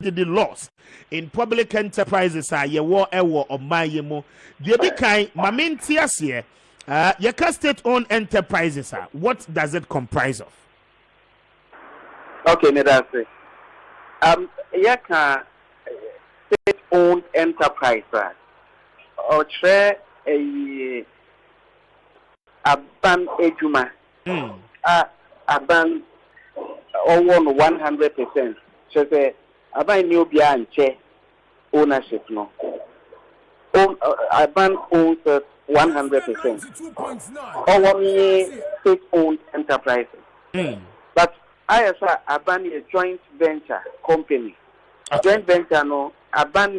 the loss in public enterprises are ye war ewo or my yemo. The other kind, Mamintias here, your state owned enterprises are what does it comprise of? Okay, that's it. Yaka state owned enterprise or share a ban ejuma. A ban over 100%. So say a ban new beyond ownership no. A ban owns 100%. Over me state owned enterprises. But I a ban a joint venture company. Joint venture no a ban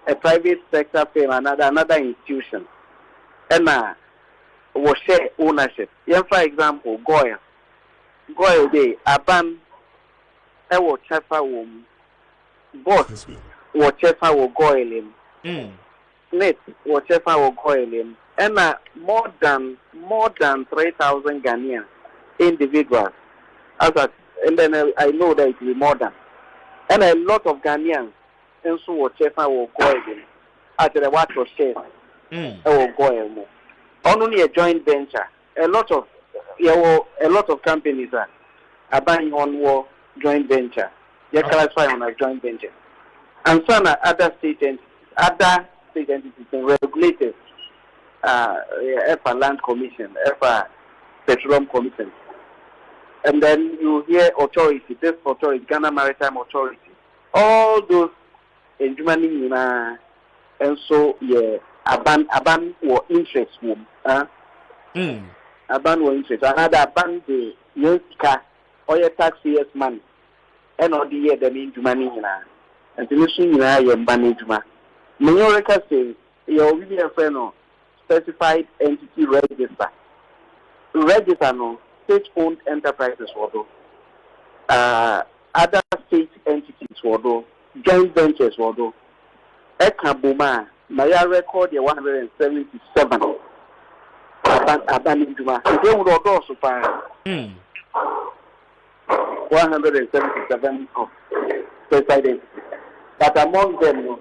a private sector firm another institution. And was share ownership. Yeah, for example, Goyle day a ban I will chefa wom boss will chefa will Goyle him. Net will chefa will Goyle him. And more than 3,000 Ghanaian individuals. And then I know that it will be more than. And a lot of Ghanaians also will chefa will Goyle him. After the what was shared, I will Goyle him. Only a joint venture. A lot of companies are buying on war joint venture. They classify on a joint venture. And some other state entities regulated. Land Commission, Petroleum Commission. And then you hear authority, this authority, Ghana Maritime Authority. All those in Germany, and so Aban or interest room. Aban or interest. Another Aban the Yonska or your taxpayers' money. And all the year the mean to money. And the mission you are your management. Minorca says your will friend specified entity register. Register no state owned enterprises or other state entities or joint ventures or Ekabuma. My record 177. Abaninjuma. They would also find 177 of specified. But among them,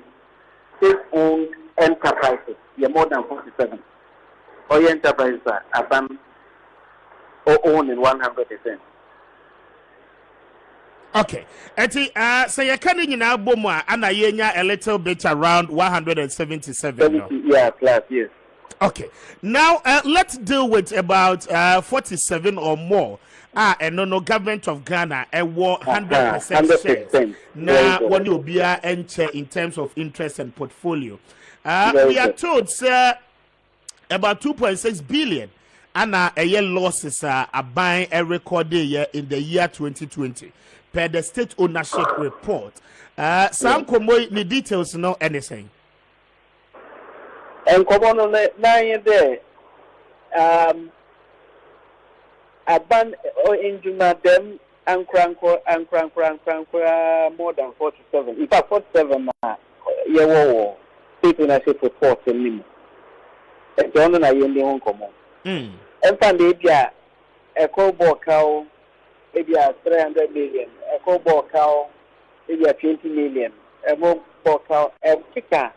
state-owned enterprises, more than 47. All enterprises are owned in 100%. Okay. So you're coming in Alboma and a little bit around 177. No? Yeah, plus, yes. Okay. Now let's deal with about 47 or more. And no government of Ghana and 100% shares. Now, when you'll be in terms of interest and portfolio. We are told, sir, about 2.6 billion. And a year losses are buying a record year in the year 2020. Per the state ownership report. Some Komoy the details know anything. And come on there. A ban or injuma them and crank more than 47. In fact, 47 year state ownership report in Lima. And John and I in the Hong Kong. And Pandia a cobalt cow. Maybe 300 million, a cobalt cow, maybe 20 million, a mobile cow, a kicker.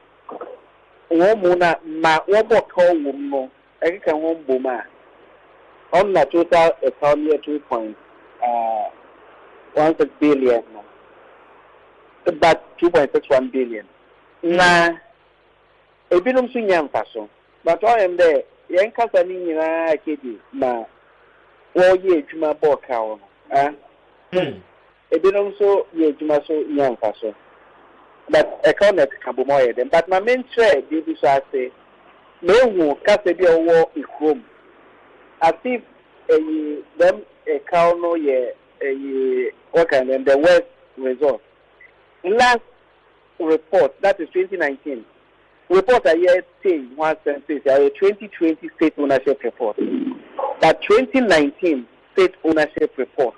Womuna, ma wobble cow woman, a kicker womb boomer. On the total economy 2.16 billion, but 2.61 billion. Na, a bit of young fashion, but I am there. Young Casanin in a kitty, ma, 4 years to my board cow. A bit also, yes, young person. But a connect Cabomoy, but my main trade, did you say, no one cast a deal war in home. As if a cow no year, what kind of the West resort. Last report, that is 2019. Report a year saying 1 census, a 2020 state ownership report. But 2019 state ownership report.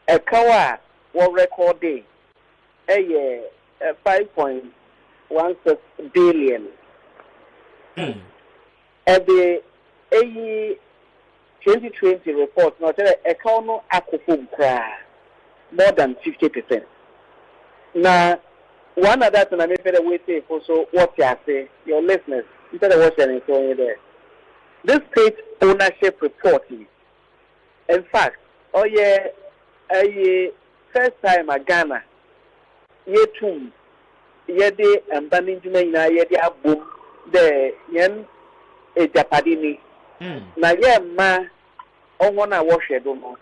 A cow will record day a 5.16 billion. And the 2020 report, not a cow no aquafum cry more than 50%. Now, one of that, and I made better way say also what you say, your listeners, instead of watching so there. This state ownership reporting, in fact, first time at Ghana, yetum, yede and banning na yede abum, the yen a Japadini. Na ye ma, on one I wash it, don't know.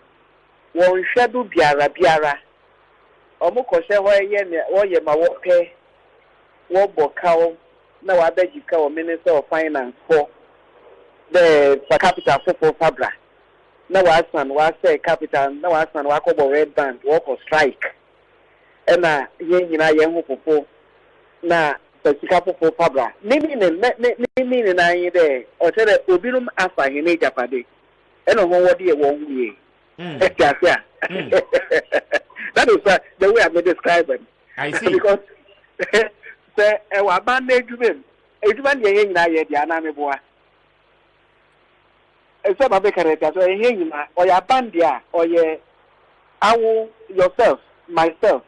One shadow biara. Omukoshe why ma wope wo bokao na wabejika o Minister of Finance for the capital for Fabra na wasan wa say capital na wasan wa kobo red band wo for strike na yen nyina yen ho popo na pesika popo Fabra nimi na yin there o tere obinum afa hene japade eno ho wode e wo wuye That is the way I may describe it. I see. Because the abandoned women, it's one year na yet, Yanameboa. It's not a baker, so a hanging or your bandia or your owl yourself, myself,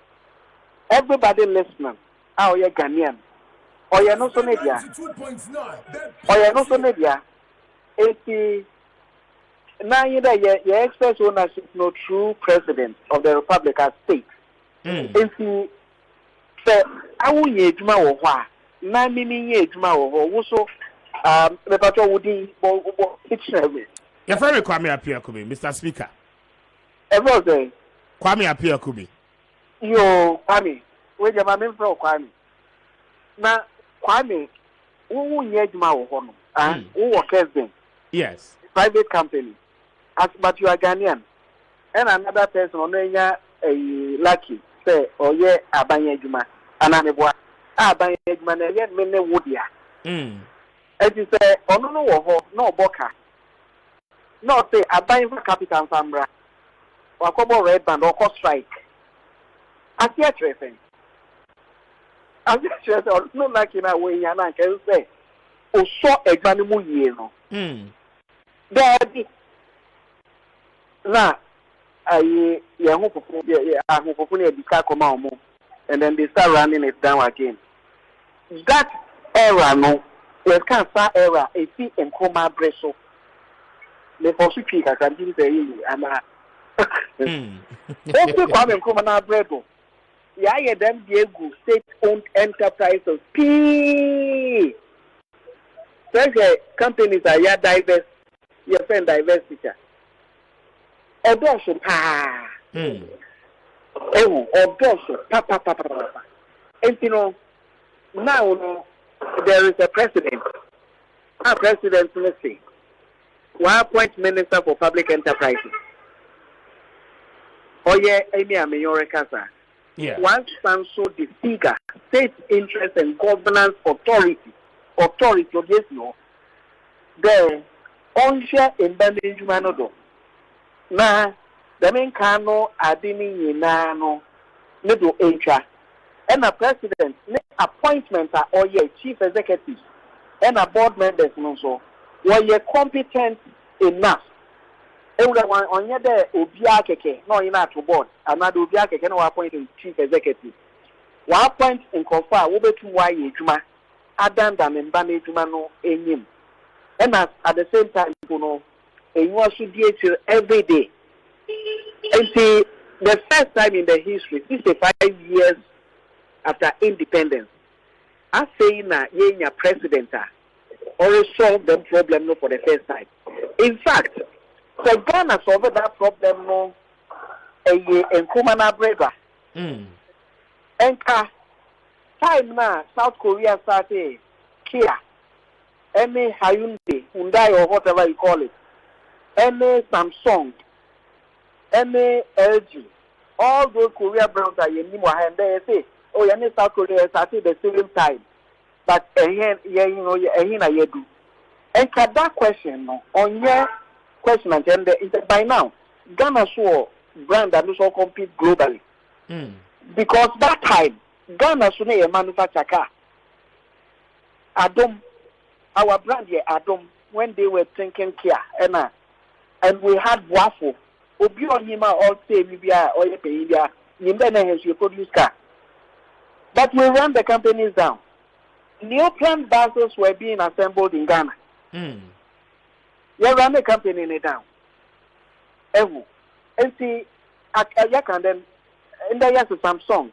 everybody listening, our your Ghanaian, or your no so media, or your no so media, it's now your express ownership no true president of the Republic as state. If you say I will ye juma or wha, na mini ye juma or so the patrol would be your friend Kwame Appiah Kubi, Mr. Speaker. Every day. Kwame Appiah Kubi. Yo, Kwame, where's your man from Kwame? Now, Kwame, who ye juma or hono, and who work Kessben? Yes. Private company. But you are Ghanaian. And another person on a lucky say, oh yeah, Abanye Juma, and I'm a boy. Abanye Juma, and yet many woodia. As you say, oh no Boka. No say, Abanye for Capital Sambra, or Kobo Red Band, or Cost Strike. As yet, tracing. As yet, or no like in a way, and I can say, oh, so a Janimu Yeno. There na I and then they start running it down again. That era no, there can't start era a fee and coma breso. The first week I can give the and also come and come on bredo. Yeah, them Diego state-owned enterprises. P. Such companies are ya diverse. Your friend diversity. Odosho pa. Odosho pa. And you know, now there is a president. Our president, let's say, one point minister for public enterprises. Oh yeah, Amy Amayor Casa. Yeah. One stands so the figure, state interest and governance authority, yes, no. The onshare in bandage manodo. Na the main cano adini yinano middle HR. And a president, appointment or your chief executives and a board members so were you competent enough. Everyone on your day Obia Keke, no in to board, another Obia Keke no appointing chief executive. One appoint in Kofa will be to why Juma, Adam than in Bani Jumano in him. And at the same time, you know, and you should be every day. And see, the first time in the history, 65 years after independence, I say na your president already solved the problem no for the first time. In fact, so Ghana solved that problem no in Kumana Brega. And time now South Korea started Kia, any Hyundai or whatever you call it, any Samsung, any LG, all those Korea brands are in Nimo and they say, oh, any South Korea started the same time. But again, you know, you do. And that question no, on your question and is that by now, Ghana saw brand that also compete globally. Because that time, Ghana should not manufacture car. Adam, our brand here, Adam, when they were thinking Kia, and we had waffle. Obi on him all say Libya or Libya, you produce car. But we ran the companies down. New plant bases were being assembled in Ghana. You ran the company in it down. And see, and then in the years of Samsung,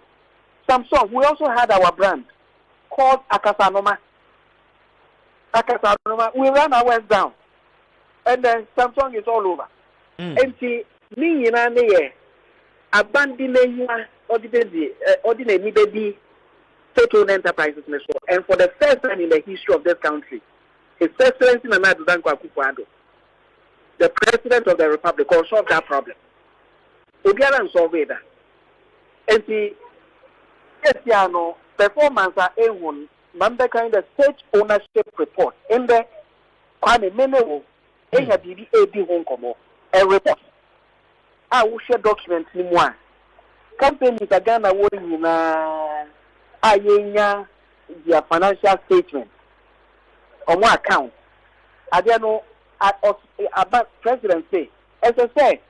we also had our brand called Akasanoma. We ran ours down. And then Samsung is all over. And see, me in an year, abandoning ordinary baby state-owned enterprises. And for the first time in the history of this country, His Excellency Nana Addo Akufo-Addo, the President of the Republic, will solve that problem. Obiara and solve it. And see, yes, performance are a member kind of state ownership report in the Kwame Menewo, ABD Hong Kong, a report. I will share documents in one. Companies are Ghana working their financial statement on one account. I don't know about President say, as I say,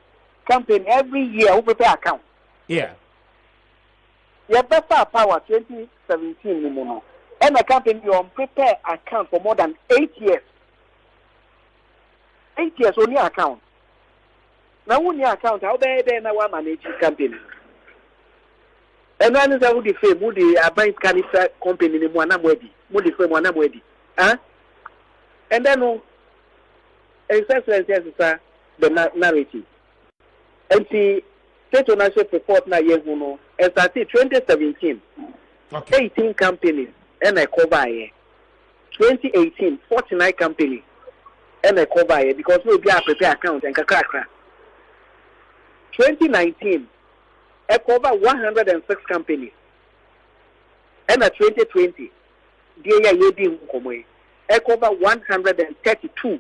company every year we prepare account. Yeah. You have better power 2017 and a company on prepare account for more than 8 years. 8 years only account. Now when your account, how bad then I manage company. And then is how the fame, who the buying cancer company in one ready, Moody from one ready. And then the narrative. And see state ownership report na year who as I say 2017, 18 companies and I cover here. 2018, 49 companies and I cover here because we be a prepare account and kakra. 2019, I cover 106 companies. And at 2020, I cover 132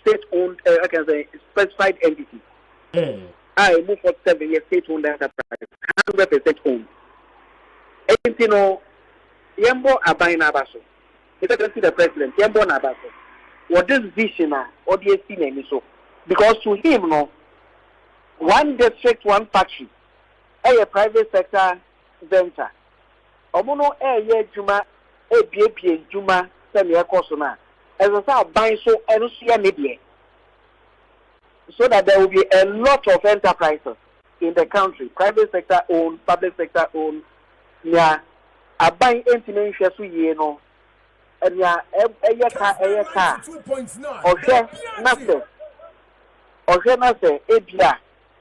state-owned, I can say, specified entities. I move for 7 years state-owned enterprise, 100% owned. And you know, Yambo Abain Abaso. If I can see the president, Yambo Nabaso. What this vision or the esteem so? Because to him, no, one district, one factory, a private sector venture. Omono Juma, BAP Juma, Semia Kosona. As I say, buying so and media. So that there will be a lot of enterprises in the country, private sector owned, public sector owned. Yeah, a buying internet you know, and yeah, a car, or nothing, ABR,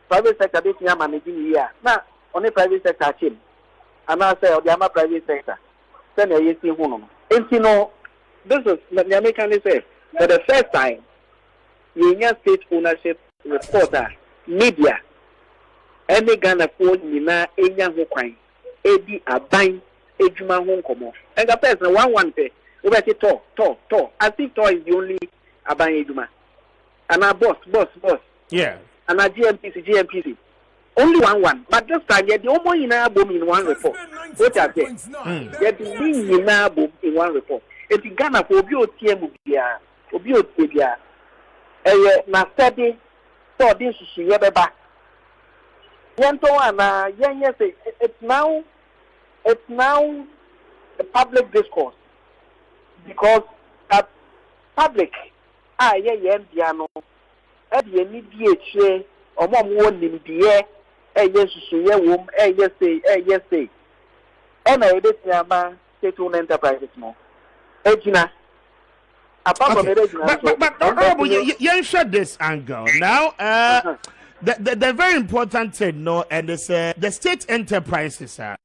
private sector, this year managing here. Now, only private sector team, and I say, the private sector, send a yes, and you know, this is the American say, for the first time, Union State Ownership Reporter, media, any Ghana phone, Nina, Enya Hokwain, Ebi Abain, Ejuma Hong Kong. And the person, one pay, over to talk. As if talk is the only Abain Ejuma. And our boss. Yeah. And our GMPC. Only one. But this time, yet the only in our boom in one report. What are they? Yet the in our boom in one report. It's in Ghana for Obio Tibia. Na study so this is yebeba. Yes, it's now a public discourse because at public piano at the immediate or mom in the air, yes, say. And I did Yama state-owned enterprises more. Ejina. Okay. But you shut this angle now. The very important thing, no, and it's the state enterprises are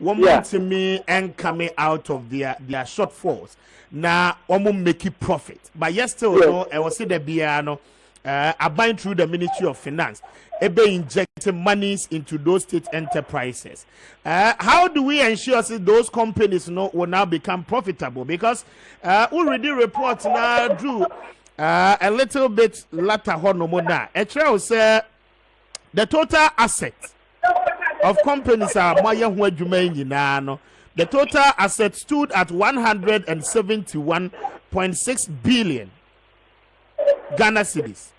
one to me and coming out of their shortfalls. Now, one make it profit, but yes, still no. I was see the piano. I bind through the Ministry of Finance. Ebe injecting monies into those state enterprises. How do we ensure that those companies will now become profitable? Because we already report now, Drew, a little bit later on. The total assets of companies are the total assets stood at 171.6 billion Ghana cedis.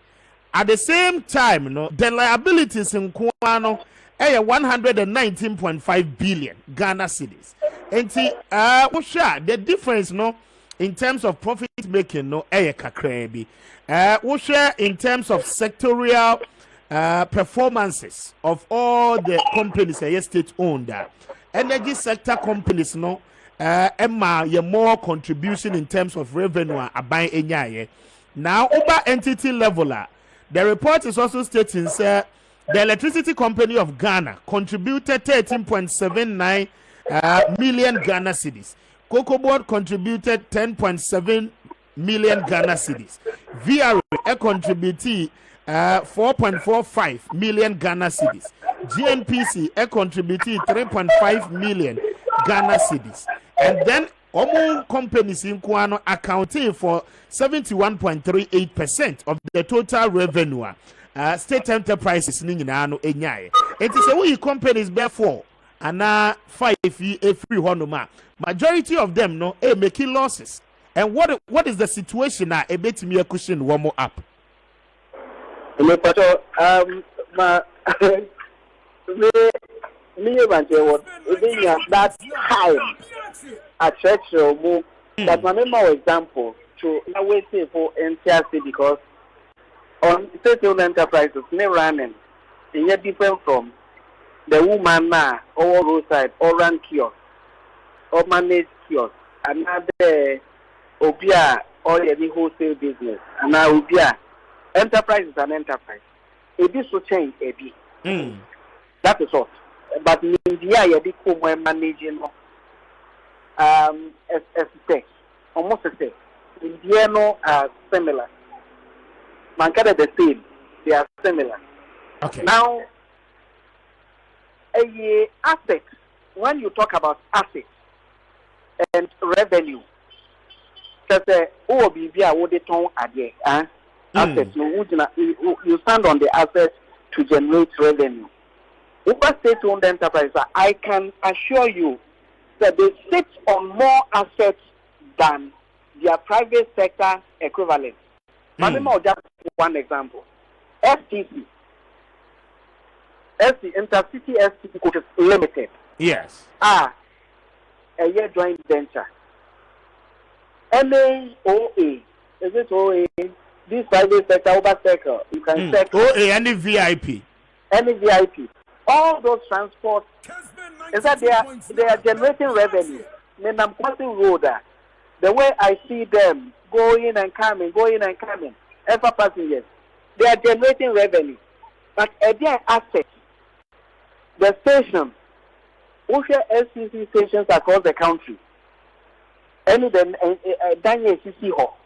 At the same time, the liabilities in Kwano 119.5 billion Ghana cedis. And the difference no in terms of profit making no kakrebi. We share in terms of sectorial performances of all the companies state owned. Energy sector companies no Emma ye more contribution in terms of revenue aban enyaye. Now over entity level the report is also stating the Electricity Company of Ghana contributed 13.79 million Ghana cedis. Cocoa Board contributed 10.7 million Ghana cedis. VRA contributed 4.45 million Ghana cedis. GNPC contributed 3.5 million Ghana cedis. And then Omo companies in Kuano accounting for 71.38% of the total revenue. State enterprises ni nyina no enyae. It is a we companies therefore and 5 free honoma. Majority of them no making losses. And what is the situation now? A bit me a cushion one more up. Me that time at church move that my member example to always say for NTRC because on state-owned enterprises, running, they are different from the woman now, or roadside, or run kiosk, or manage kiosk, and now the Obia or any wholesale business, and now Obia enterprise is an enterprise. It is to change a bit. That is all. But in India, you become managing almost the same. India no are similar. Mankada the same, they are similar. Okay. Now, assets, when you talk about assets and revenue, assets, you stand on the assets to generate revenue. Over state-owned enterprises, I can assure you that they sit on more assets than their private sector equivalent. Just one example. FTC, Intercity FTC Limited. Yes. A year joint venture. MAOA. Is it OA? This private sector over sector. You can check. OA, any VIP. Any VIP. All those transports. Is that they are generating revenue. When I'm crossing road, the way I see them going and coming, ever passengers, they are generating revenue. But at their assets, the station, Usha SCC stations across the country, any Daniel CC Hall,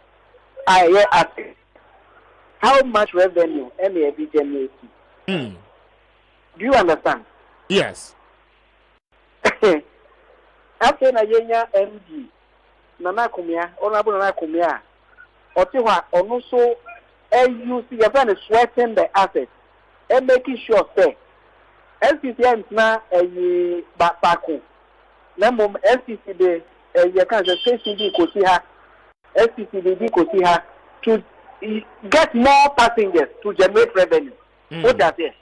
I ask how much revenue any be generating. Do you understand? Yes. After Nigeria MD, Nana Kumia, Honorable Nana Kumia, Otiwa, also use your friend sweating the assets and making sure say LCCM is now a backpack. Number LCCD, you can just say CD Kosiha, LCCD Kosiha to get more passengers to generate revenue. What does it?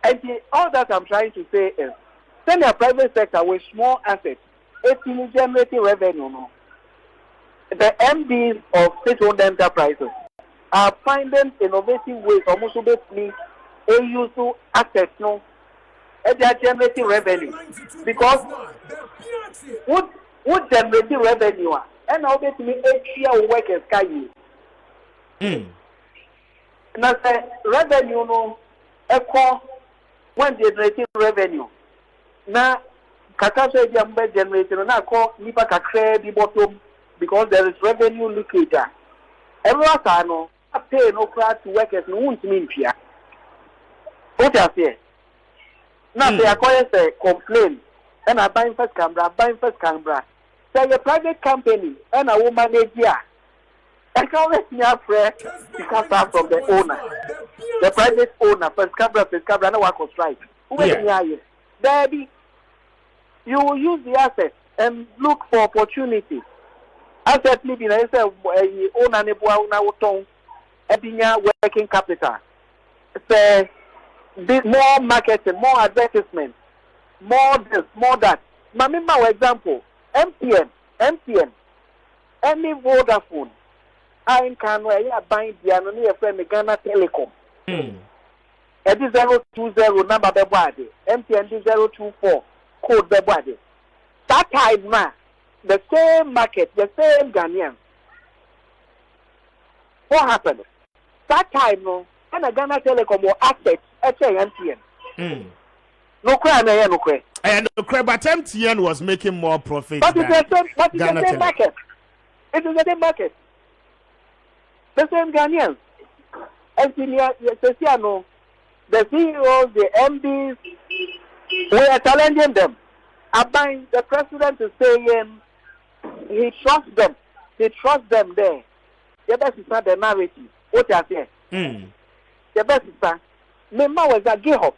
And all that I'm trying to say is, send a private sector with small assets, it's generating revenue. No? The MDs of state-owned enterprises are finding innovative ways almost to basically use to assets, no, and they are generating revenue because what generating revenue and now basically 8 year workers can use. Now the revenue no echo when generating revenue. Now Kakasha Jambe generating now call Nipa Kakre the bottom because there is revenue leakage. Everyone know pay no class to workers no won't mean here. What I say? Now they acquire say complain and I buy first camera. Say a private company and I will manage here. I can't let me have prayer because I'm from the owner. The private owner, first camera, no one can strike. Baby, you will use the assets and look for opportunities. Asset living, I say, owner nebo na working capital. Say more marketing, more advertisement, more this, more that. Mamima, for example, MTN, any Vodafone, I can buy the anonymous friend Ghana Telecom. It is 020 number the body, MTN 024 code the body. That time, man, the same market, the same Ghanaian. What happened? That time, no, and a Ghana Telecom or assets at MTN. No cry, no cry. And the cry, but MTN was making more profit. But it's the same market. It is the same market. The same Ghanaians. And the CEOs, the MDs, we are challenging them. The president is saying he trusts them. He trusts them there. The best is not the narrative. What I say? The best is that Mema was a Gihok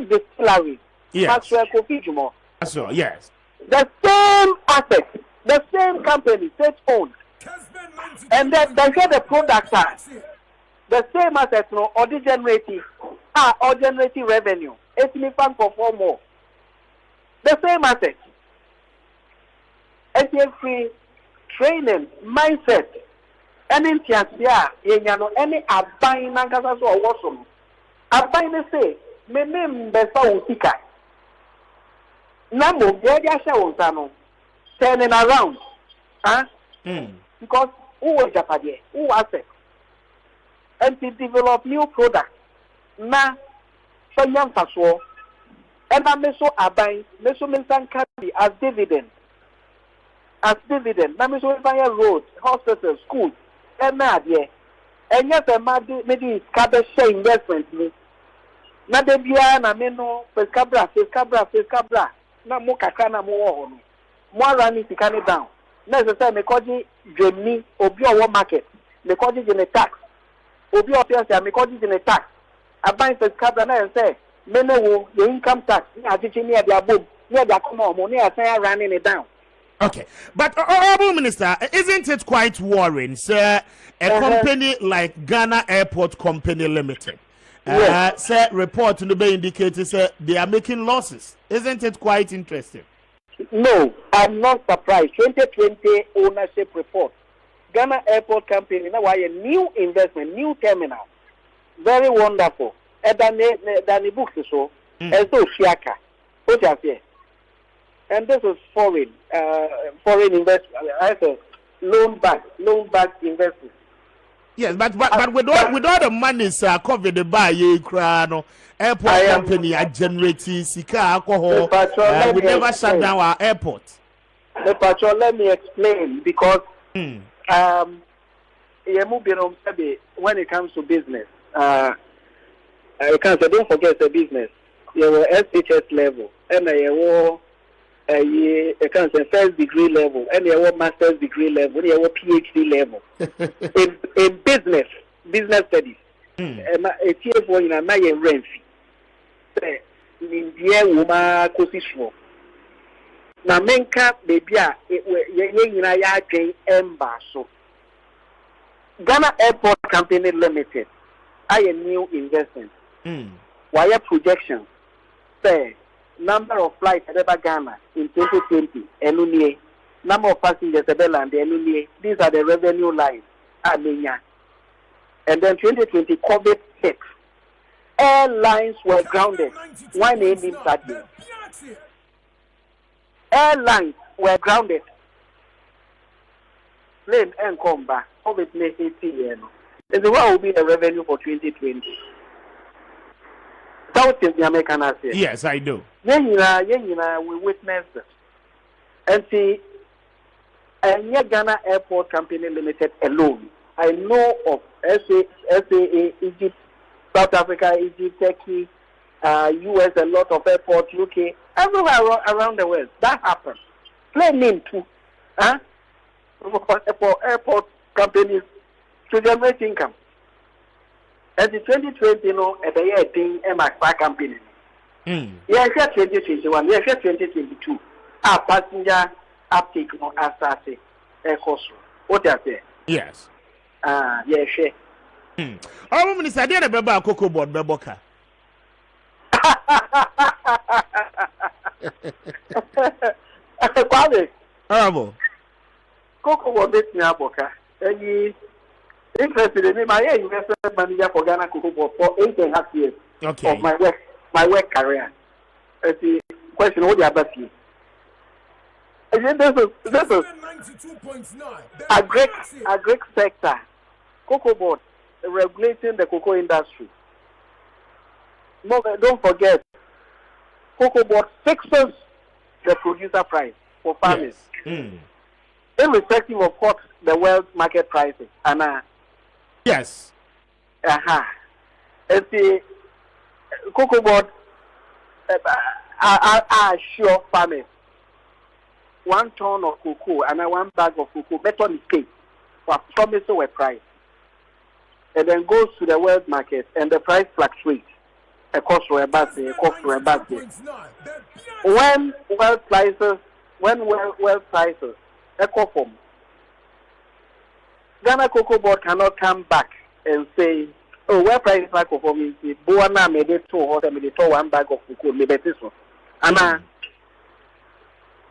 distillery. Yes. Kudjoe. So, yes. The same asset, the same company, state-owned. And then they get the product the same asset, no, or generating revenue. It's me fun for more. The same asset. SFP training, mindset, any any abine Nangasaso or Wasson. Abine say, me name Besa Utika. Number, turning around. Because who was Japan? Who was it? And to develop new products. Na, so young Faswo, and I may so abide, Meso Minsan Country as dividend. As dividend, na me so via roads, hospitals, schools, and mad, yeah. And yes, a mad, maybe Cabba share investment me. Na de bia na me no, face cabra. Na mo kakana mo ho no. Mo rani sikane down. Na se say me koji dwemi obi owo market. Me koji je tax. Obi ofiase me koji je tax. Aban face cabra na say me no wo the income tax. Ni achichi ni e dia bom. Ni e dia come on mo ni asan running it down. Okay, but Honorable Minister, isn't it quite worrying, sir? A company like Ghana Airport Company Limited, sir, report to the indicated, sir, they are making losses. Isn't it quite interesting? No, I'm not surprised. 2020 ownership report, Ghana Airport Company, now a new investment, new terminal, very wonderful. And then the books so, as though Shiaka, what you say? And this is foreign investment. I said loan back investment. Yes, but with all the money, sir, covered the buy no airport company are generating sika alcohol. We never shut down our airport. The patrol, let me explain because when it comes to business, I can't say don't forget the business. You were SHS level, and I can't say first degree level, and you have master's degree level, you have PhD level. in business studies, a TF1 in a Mayan rent. India woman position. Na menka baby ya train embasso. Ghana Airport Company Limited. I a new investment. Wire projection. Say number of flights at Ghana in 2020, Enunie. Number of passengers at Land, Enunie. These are the revenue lines. And then 2020 COVID hit. Airlines were grounded. Why name him Cudjoe? Airlines were grounded. Plane and come back. COVID may 80 years. This is what will be the revenue for 2020. South is the American asset. Yes, I do. We witnessed it. And see, and Ghana Airport Company Limited alone. I know of SAA, Egypt, South Africa, Egypt, Turkey, US, a lot of airports, UK, everywhere around the world. That happened. Play name too. For airport companies to generate income. And the 2020, at the year thing, MX company. Yes, 2021, yes, 2022. Our passenger uptake as I say, air cost. What I say? Yes. Yes, sure. Minister, I didn't remember a cocoa board, Beboka. Kwame. Horrible. Cocoa was this near Boca. And interested in my investment manager for Ghana Cocoa Board for 8.5 years of my work career. The question what you are asking. This is a great sector. Cocoa Board regulating the cocoa industry. No, don't forget, Cocoa Board fixes the producer price for farmers, irrespective of what the world market price is. Yes. It's the Cocoa Board are sure farmers 1 ton of cocoa and 1 bag of cocoa better on the case for promise of a price, and then goes to the world market and the price fluctuates. A cost for a basket, a cost for a basket. When world prices echo form, Ghana Cocoa Board cannot come back and say, oh, where price is like for me, Buana made it 2 or made it 1 bag of cocoa, maybe this one.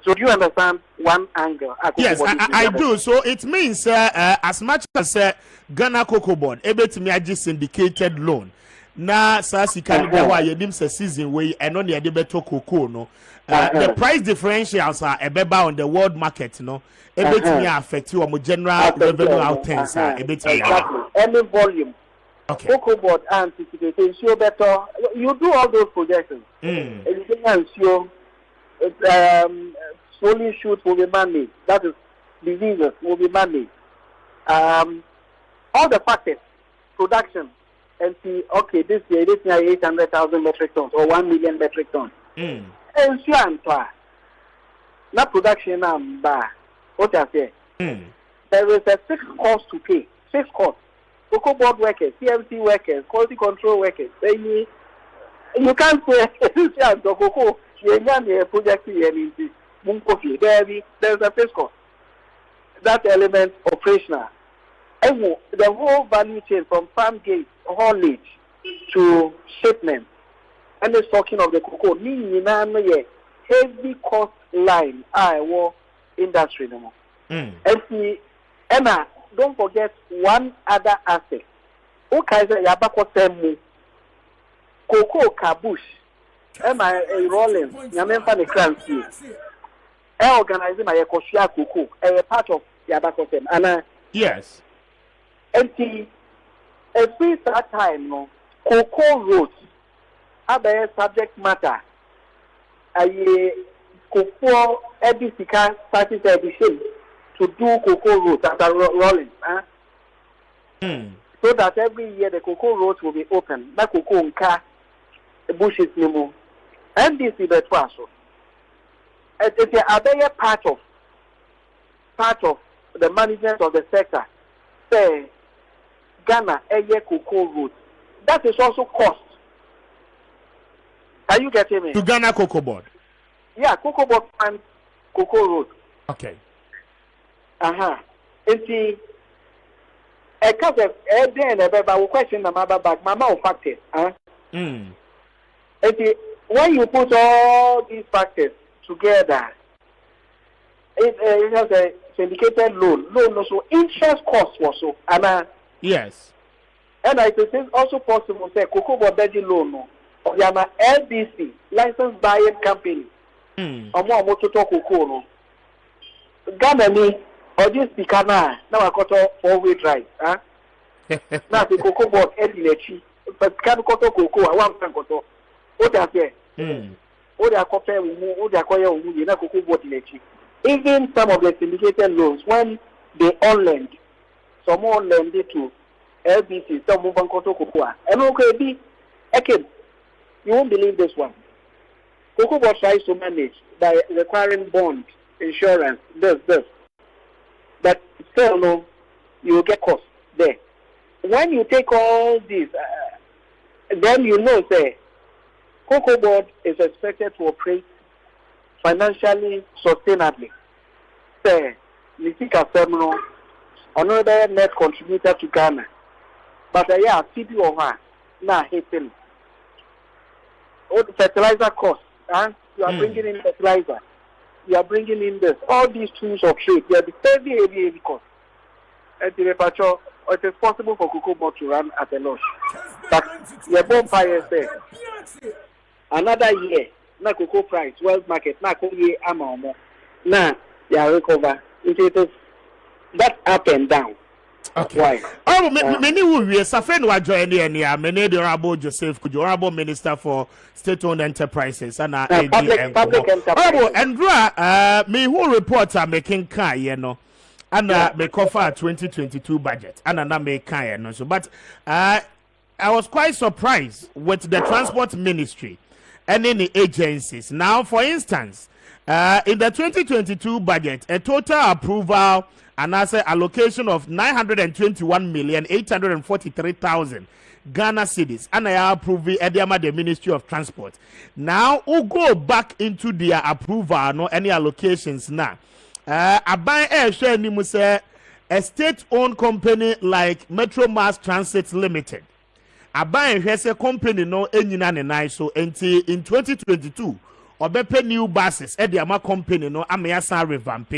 So do you understand one angle? Yes, I do. So it means as much as Ghana Cocoa Board able to me syndicated loan. Na sasi kanida wa yedim se season we eno ne de beto cocoa no the price differentials are ebeba on the world market no ebetimi affect you mo general revenue outcomes ebetimi any volume. Okay. Cocoa Board anticipating show better. You do all those projections. Anything else you swollen shoots will be managed. That is diseases will be managed. All the factors, production. And see, okay, this year 800,000 metric tons or 1 million metric tons. And na production what I say. There is a fixed cost to pay. Fixed cost. Cocoa Board workers, CMC workers, quality control workers. You can't say cocoa. There's a fixed cost. That element operational. The whole value chain from farm gate, haulage to shipment, and it's talking of the cocoa, heavy cost line, industry no more. And see, Emma, don't forget one other aspect. Okay, Yabako Temu, Cocoa Kabush, Emma Rollins, Yamenfa the Clancy, organizing my Ekoshia Cocoa, a part of Yabako Tem, and yes. And see, every that time, no, cocoa roads have a subject matter. Cocoa every started edition to do cocoa roads at a rolling. So that every year the cocoa roads will be open. That cocoa nka bushes nimo. MDs of SOEs. It's a other part of the management of the sector. Say Ghana cocoa road. That is also cost. Are you getting me? To Ghana Cocoa Board. Yeah, Cocoa Board and Cocoa Road. Okay. And see, a couple of a question back, Mama factors. And see, when you put all these factors together, it has a syndicated loan also interest costs also. Yes. And I think it's also possible to say Cocoa Board loan or Yama LBC, licensed buying company. Or more motor cocoa no. Ghana me or this speaker now I got 4-way drive. Now the Cocoa Board edilechi. But can cocoa I want to what I say? What they are comparing what they are calling Cocoa Board edilechi. Even some of the syndicated loans when they on lend, some more lend it to LBC, some move on cocoa. And okay, again, you won't believe this one. Cocoa Board tries to manage by requiring bond, insurance, this. But still, no, you will get cost there. When you take all these, then you know, say, Cocoa Board is expected to operate financially sustainably. Say, Nisika Semino, another net contributor to Ghana. But yeah, CB of her, now hitting. fertilizer costs. You are bringing in fertilizer. You are bringing in this. All these tools of trade, they are the heavy cost. And the patrol, it is possible for cocoa board to run at a loss. But your bonfire say another year, na cocoa price, world market, na cocoa year amount. Now you are recover. It is that up and down. Okay. Why? Oh, many will be a Safen who join the many the Honorable Joseph Cudjoe, Honorable Minister for State-owned Enterprises and public enterprises. Oh, and me who reports are making car, you know, and me cover 2022 budget, and I make car, you know. So, but I was quite surprised with the Transport Ministry and any agencies. Now, for instance, in the 2022 budget, a total approval and as an allocation of 921,843,000 Ghana cedis, and I approve the Ministry of Transport. Now, we'll go back into their approval, no any allocations now. I buy a state-owned company like Metro Mass Transit Limited. I buy a company no any so until in 2022. Obepe new buses at the Ama company no Amayasa revamp.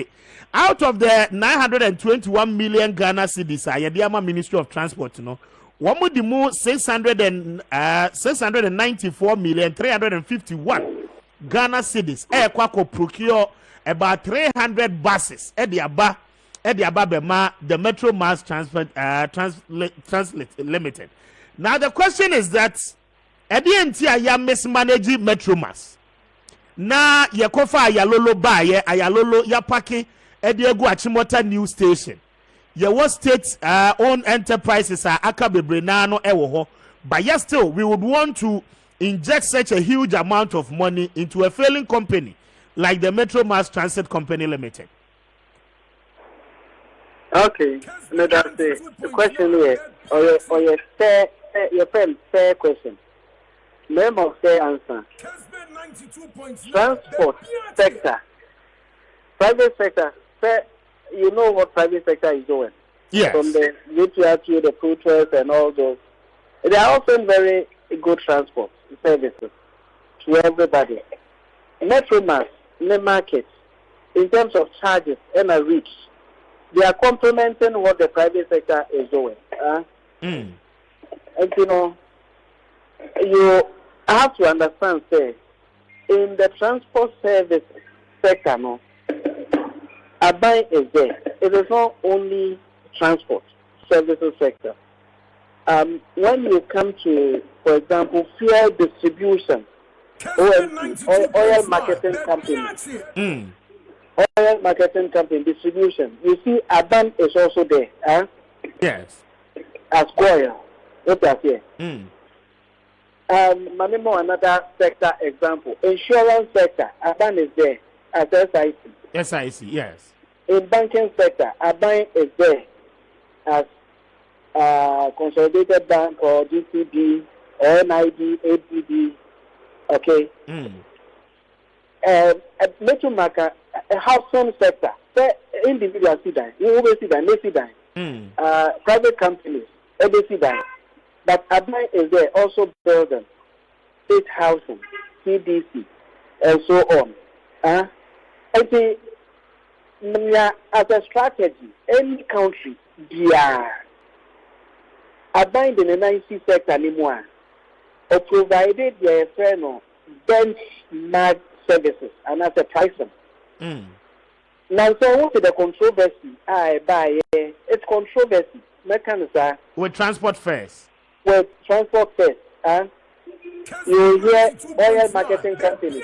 Out of the 921 million Ghana cedis, the Ama Ministry of Transport no one would the more 694,351 Ghana cedis. Kwako procure about 300 buses at the Aba Bema, the Metro Mass Transit Limited. Now the question is that at the end I mismanaging Metro Mass. Na yekofa ayalolo ba ye ayalolo ya paki ediegu achimota new station ye was state own enterprises are aka bebre na no ewo ho, but yet still we would want to inject such a huge amount of money into a failing company like the Metro Mass Transit Company Limited. Okay, no, that's the question here or your fair question. Name of fair answer. Transport sector, private sector. You know what private sector is doing. Yes. From the UTRT, the Cudjoe, and all those, they are offering very good transport services to everybody. Metro Mass, the market, in terms of charges and a reach, they are complementing what the private sector is doing. And you know, you have to understand, say, in the transport service sector, no, Abai is there. It is not only transport services sector. When you come to, for example, fuel distribution, oil marketing company, oil marketing company distribution, you see, Aban is also there. Yes. As oil, what I say. Manimo, another sector example, insurance sector, Aban is there as SIC. SIC, yes. In banking sector, Aban is there as Consolidated Bank or GCB or NID, ADB. Okay. Metro market, a housing sector, individual see that, you always see that, they see that. Private companies, they see that. But Aban is there also building, state housing, CDC, and so on. And as a strategy, any country, Aban in the 90 sector anymore, or provided their friend benchmark services and as a pricing. Now, so what is the controversy? It's controversy. With transport fares. With transport fares, you hear oil marketing companies.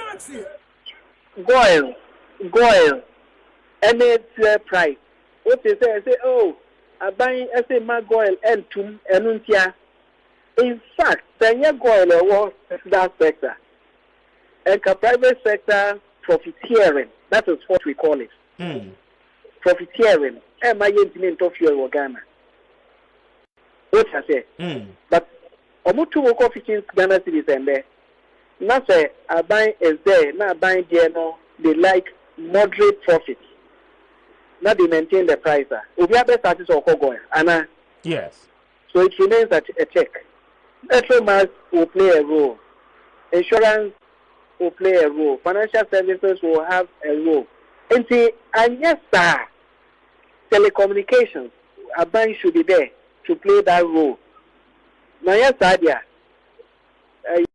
Goil, any price. What they say, oh, I buy my goil and tum enuntia. In fact, then your goil was that sector. And the private sector profiteering, that is what we call it. Profiteering. And my intimate of your Ghana. What I say. But Omutu Woko 15 Ghana cities and there. Not say I buy is there, not buying there no, they like moderate profits. Not they maintain the price. If you have the status of Kogoya, Anna. Yes. So it remains at a check. Metro Mass will play a role. insurance will play a role, financial services will have a role. And yes, sir, telecommunications, a bank should be there to play that role. Now, yes, idea.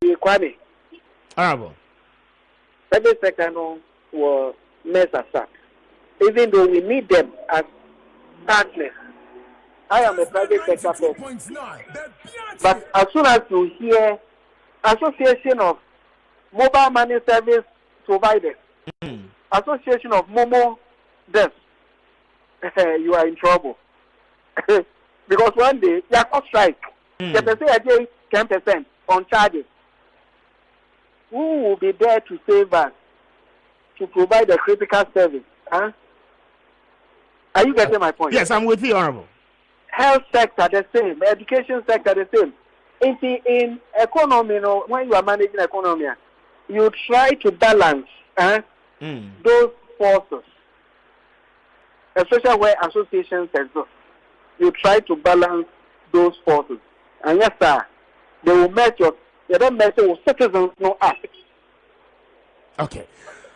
Kwame. Honorable. Private sector will mess us up, even though we need them as partners. I am a private sector person, but as soon as you hear Association of Mobile Money Service Providers, Association of Momo Desk, you are in trouble. Because one day, you are not strike. You can say again 10% on charges. Who will be there to save us, to provide a critical service? Huh? Are you getting my point? Yes, I'm with you, Honorable. Health sector the same, education sector the same. In economy, when you are managing economy, you try to balance those forces, especially where associations exist. You try to balance those forces, and yes, sir, they will measure. They don't measure with citizens, no act. Okay.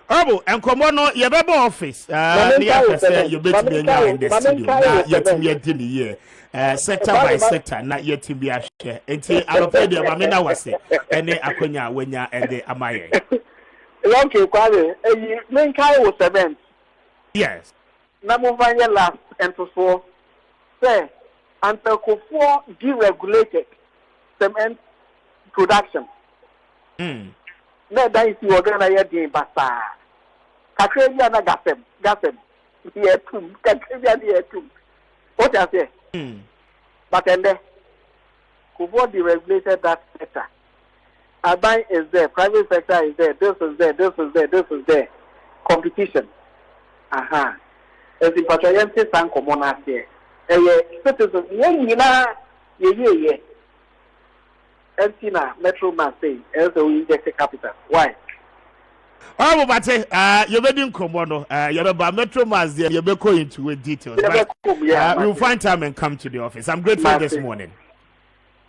Honorable, and come on, you have office. You bet me now in the studio. Now, yet me at the year. Sector by sector, not yet to be a share. Until I don't pay the Mamina was it. And then Akonya, Wenya, and the Amaye. Okay, Kwame, Menkai was event. Yes. Namuvanya last and so say, until Kofo deregulated cement production. That is your gonna get basa. Kakrebia na gasem. Here too. Kakrebia here too. What I say? But then Kubo deregulated that sector. Urban is there, private sector is there, this is there. Competition. As in patriotic and common here. Citizens, yeah. Emptina Metro Mass say, else we inject capital. Why? Oh, but you're being commono. You're about Metro Mass there. You're going into details. We'll find time and come to the office. I'm grateful this morning.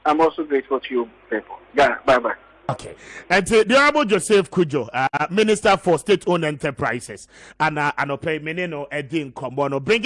I'm also grateful to you, people. Yeah, bye. Okay. And the Honorable Joseph Cudjoe, Minister for State-Owned Enterprises, and Anope Menino Edin Kombono, bring